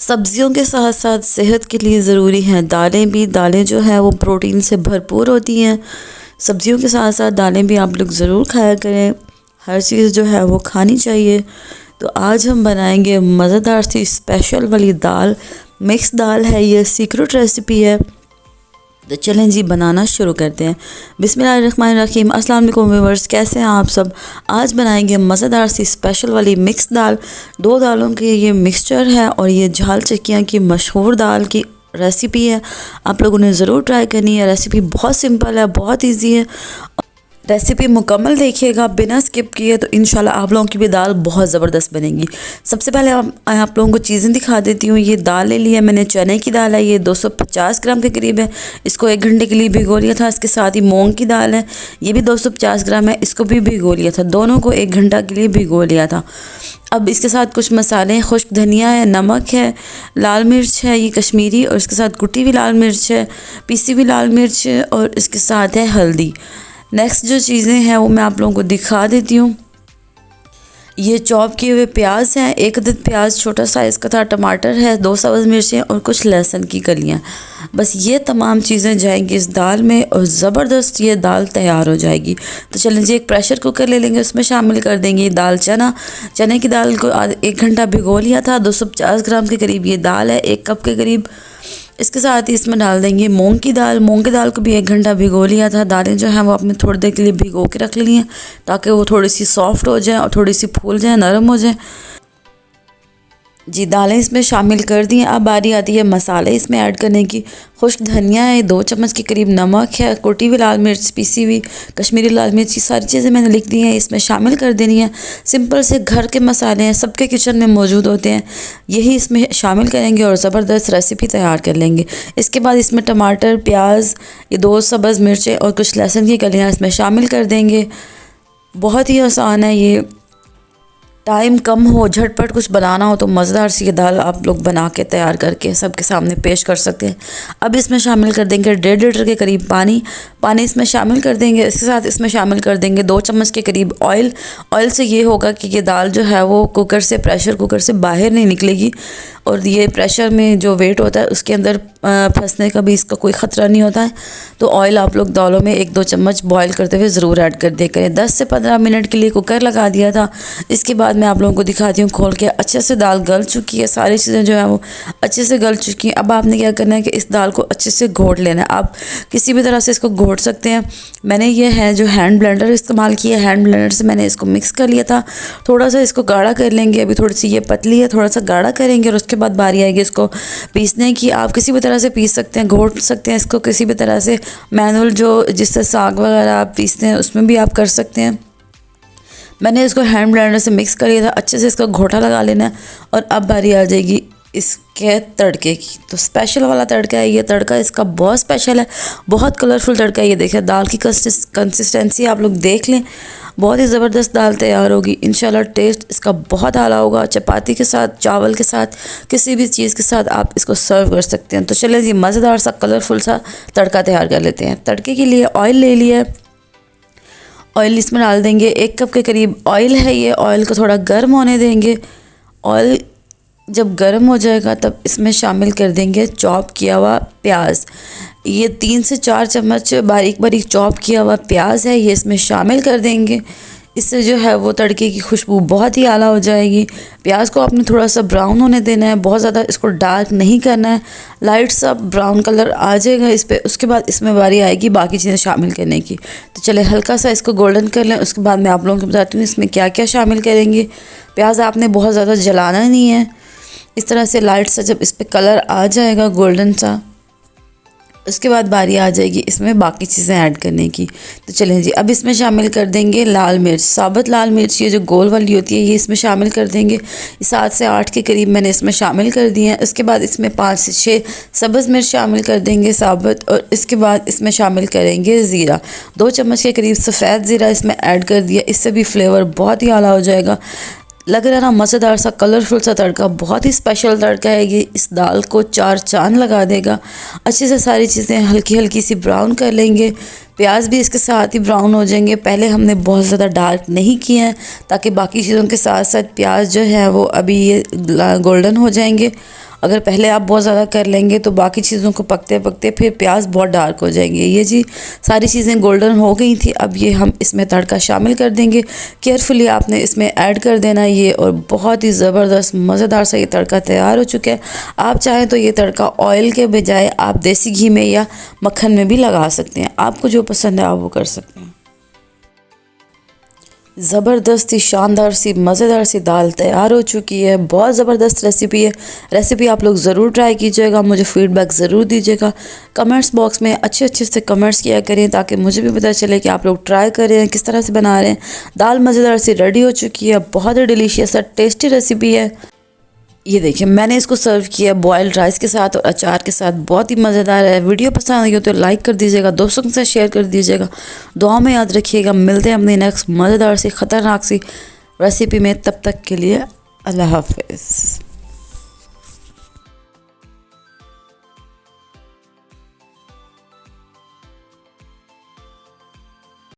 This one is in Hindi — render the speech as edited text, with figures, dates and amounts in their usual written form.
सब्जियों के साथ साथ सेहत के लिए ज़रूरी हैं दालें भी। दालें जो है वो प्रोटीन से भरपूर होती हैं। सब्जियों के साथ साथ दालें भी आप लोग ज़रूर खाया करें। हर चीज़ जो है वो खानी चाहिए। तो आज हम बनाएंगे मज़ेदार सी स्पेशल वाली दाल। मिक्स दाल है, ये सीक्रेट रेसिपी है। तो चलें जी बनाना शुरू करते हैं। बिस्मिल्लाहिर्रहमानिर्रहीम। अस्सलाम वालेकुम व्यूअर्स, कैसे हैं आप सब। आज बनाएंगे मज़ेदार सी स्पेशल वाली मिक्स दाल। दो दालों के ये मिक्सचर है और ये झाल चक्कियाँ की मशहूर दाल की रेसिपी है। आप लोगों ने ज़रूर ट्राई करनी है। रेसिपी बहुत सिंपल है, बहुत ईजी है। रेसिपी मुकम्मल देखिएगा बिना स्किप किए, तो इंशाल्लाह आप लोगों की भी दाल बहुत ज़बरदस्त बनेगी। सबसे पहले आप लोगों को चीज़ें दिखा देती हूँ। ये दाल ले लिया मैंने, चने की दाल है, ये 250 ग्राम के करीब है। इसको 1 घंटे के लिए भिगो लिया था। इसके साथ ही मूंग की दाल है, ये भी 250 ग्राम है, इसको भी भिगो लिया था। दोनों को 1 घंटा के लिए भिगो लिया था। अब इसके साथ कुछ मसाले, खुश्क धनिया है, नमक है, लाल मिर्च है ये कश्मीरी, और इसके साथ कुटी हुई लाल मिर्च है, पीसी हुई लाल मिर्च है, और इसके साथ है हल्दी। नेक्स्ट जो चीज़ें हैं वो मैं आप लोगों को दिखा देती हूँ। ये चॉप किए हुए प्याज हैं, 1 अदद प्याज छोटा साइज़ का था, टमाटर है, 2 सब्ज़ मिर्चें और कुछ लहसुन की कलियाँ। बस ये तमाम चीज़ें जाएंगी इस दाल में और ज़बरदस्त ये दाल तैयार हो जाएगी। तो चलें जी, एक प्रेशर कुकर ले लेंगे, उसमें शामिल कर देंगे दाल चने की दाल को 1 घंटा भिगो लिया था। 250 ग्राम के करीब ये दाल है, 1 कप के करीब। इसके साथ ही इसमें डाल देंगे मूंग की दाल। मूंग की दाल को भी 1 घंटा भिगो लिया था। दालें जो हैं वो आपने थोड़ी देर के लिए भिगो के रख ली हैं ताकि वो थोड़ी सी सॉफ्ट हो जाए और थोड़ी सी फूल जाए, नरम हो जाए जी। दालें इसमें शामिल कर दी हैं। अब बारी आती है मसाले इसमें ऐड करने की। खुश्क धनिया है, 2 चम्मच के करीब, नमक है, कुटी हुई लाल मिर्च, पीसी हुई कश्मीरी लाल मिर्च, ये सारी चीज़ें मैंने लिख दी हैं, इसमें शामिल कर देनी है। सिंपल से घर के मसाले हैं, सबके किचन में मौजूद होते हैं, यही इसमें शामिल करेंगे और ज़बरदस्त रेसिपी तैयार कर लेंगे। इसके बाद इसमें टमाटर, प्याज, ये 2 सब्ज़ मिर्चें और कुछ लहसुन की कलियाँ इसमें शामिल कर देंगे। बहुत ही आसान है ये। टाइम कम हो, झटपट कुछ बनाना हो तो मज़ेदार सी दाल आप लोग बना के तैयार करके सबके सामने पेश कर सकते हैं। अब इसमें शामिल कर देंगे 1.5 लीटर के करीब पानी इसमें शामिल कर देंगे। इसके साथ इसमें शामिल कर देंगे 2 चम्मच के करीब ऑयल। ऑयल से ये होगा कि ये दाल जो है वो प्रेशर कुकर से बाहर नहीं निकलेगी और ये प्रेशर में जो वेट होता है उसके अंदर फंसने का भी इसका कोई ख़तरा नहीं होता है। तो ऑयल आप लोग दालों में 1-2 चम्मच बॉयल करते हुए ज़रूर ऐड कर दिया करें। 10 से 15 मिनट के लिए कुकर लगा दिया था। इसके बाद मैं आप लोगों को दिखाती हूँ खोल के। अच्छे से दाल गल चुकी है, सारी चीज़ें जो है वो अच्छे से गल चुकी हैं। अब आपने क्या करना है कि इस दाल को अच्छे से घोट लेना है। आप किसी भी तरह से इसको घोट सकते हैं। मैंने ये है जो हैंड ब्लेंडर इस्तेमाल किया, हैंड ब्लेंडर से मैंने इसको मिक्स कर लिया था। थोड़ा सा इसको गाढ़ा कर लेंगे। अभी थोड़ी सी ये पतली है, थोड़ा सा गाढ़ा करेंगे और उसके बाद बारी आएगी इसको पीसने की। आप किसी भी तरह से पीस सकते हैं, घोट सकते हैं इसको किसी भी तरह से। मैनुअल जो जिससे साग वगैरह आप पीसते हैं उसमें भी आप कर सकते हैं। मैंने इसको हैंड ब्लेंडर से मिक्स कर लिया था। अच्छे से इसका घोटा लगा लेना है और अब बारी आ जाएगी इसके तड़के की। तो स्पेशल वाला तड़का है ये। तड़का इसका बहुत स्पेशल है, बहुत कलरफुल तड़का है। ये देखिए दाल की कंसिस्टेंसी आप लोग देख लें, बहुत ही ज़बरदस्त दाल तैयार होगी इंशाल्लाह। टेस्ट इसका बहुत आला होगा। चपाती के साथ, चावल के साथ, किसी भी चीज़ के साथ आप इसको सर्व कर सकते हैं। तो चलिए जी मज़ेदार सा कलरफुल सा तड़का तैयार कर लेते हैं। तड़के के लिए ऑयल ले लिया। ऑयल इसमें डाल देंगे, 1 कप के करीब ऑयल है ये। ऑयल को थोड़ा गर्म होने देंगे। ऑयल जब गर्म हो जाएगा तब इसमें शामिल कर देंगे चॉप किया हुआ प्याज। ये 3 से 4 चम्मच बारीक बारीक चॉप किया हुआ प्याज है, ये इसमें शामिल कर देंगे। इससे जो है वो तड़के की खुशबू बहुत ही आला हो जाएगी। प्याज को आपने थोड़ा सा ब्राउन होने देना है, बहुत ज़्यादा इसको डार्क नहीं करना है। लाइट सा ब्राउन कलर आ जाएगा इस पर। उसके बाद इसमें बारी आएगी बाकी चीज़ें शामिल करने की। तो चले हल्का सा इसको गोल्डन कर लें। उसके बाद मैं आप लोगों को बताती हूँ इसमें क्या क्या शामिल करेंगे। प्याज आपने बहुत ज़्यादा जलाना नहीं है। इस तरह से लाइट सा जब इस पर कलर आ जाएगा गोल्डन सा, उसके बाद बारी आ जाएगी इसमें बाकी चीज़ें ऐड करने की। तो चलें जी, अब इसमें शामिल कर देंगे लाल मिर्च, साबुत लाल मिर्च, ये जो गोल वाली होती है ये इसमें शामिल कर देंगे। 7 से 8 के करीब मैंने इसमें शामिल कर दिए हैं। उसके बाद इसमें 5 से 6 सब्ज़ मिर्च शामिल कर देंगे साबुत, और इसके बाद इसमें शामिल करेंगे ज़ीरा। 2 चम्मच के करीब सफ़ेद ज़ीरा इसमें ऐड कर दिया। इससे भी फ्लेवर बहुत ही आला हो जाएगा। लग रहा है ना मज़ेदार सा कलरफुल सा तड़का, बहुत ही स्पेशल तड़का है ये। इस दाल को 4 चांद लगा देगा। अच्छे से सारी चीज़ें हल्की हल्की सी ब्राउन कर लेंगे। प्याज भी इसके साथ ही ब्राउन हो जाएंगे। पहले हमने बहुत ज़्यादा डार्क नहीं किए हैं ताकि बाकी चीज़ों के साथ साथ प्याज जो है वो अभी ये गोल्डन हो जाएंगे। अगर पहले आप बहुत ज़्यादा कर लेंगे तो बाकी चीज़ों को पकते पकते फिर प्याज बहुत डार्क हो जाएंगे। ये जी सारी चीज़ें गोल्डन हो गई थी। अब ये हम इसमें तड़का शामिल कर देंगे। केयरफुली आपने इसमें ऐड कर देना ये, और बहुत ही ज़बरदस्त मज़ेदार सा ये तड़का तैयार हो चुका है। आप चाहें तो ये तड़का ऑयल के बजाय आप देसी घी में या मक्खन में भी लगा सकते हैं। आपको जो पसंद है आप वो कर सकते हैं। ज़बरदस्त सी शानदार सी मज़ेदार सी दाल तैयार हो चुकी है। बहुत ज़बरदस्त रेसिपी है। रेसिपी आप लोग ज़रूर ट्राई कीजिएगा। मुझे फ़ीडबैक ज़रूर दीजिएगा। कमेंट्स बॉक्स में अच्छे अच्छे से कमेंट्स किया करें ताकि मुझे भी पता चले कि आप लोग ट्राई कर रहे हैं, किस तरह से बना रहे हैं। दाल मज़ेदार सी रेडी हो चुकी है। बहुत ही डिलीशियस और टेस्टी रेसिपी है। ये देखिए मैंने इसको सर्व किया बॉयल्ड राइस के साथ और अचार के साथ। बहुत ही मज़ेदार है। वीडियो पसंद आई हो तो लाइक कर दीजिएगा, दोस्तों के साथ शेयर कर दीजिएगा। दुआ में याद रखिएगा। मिलते हैं अपनी नेक्स्ट मज़ेदार सी ख़तरनाक सी रेसिपी में। तब तक के लिए अल्लाह हाफ़िज़।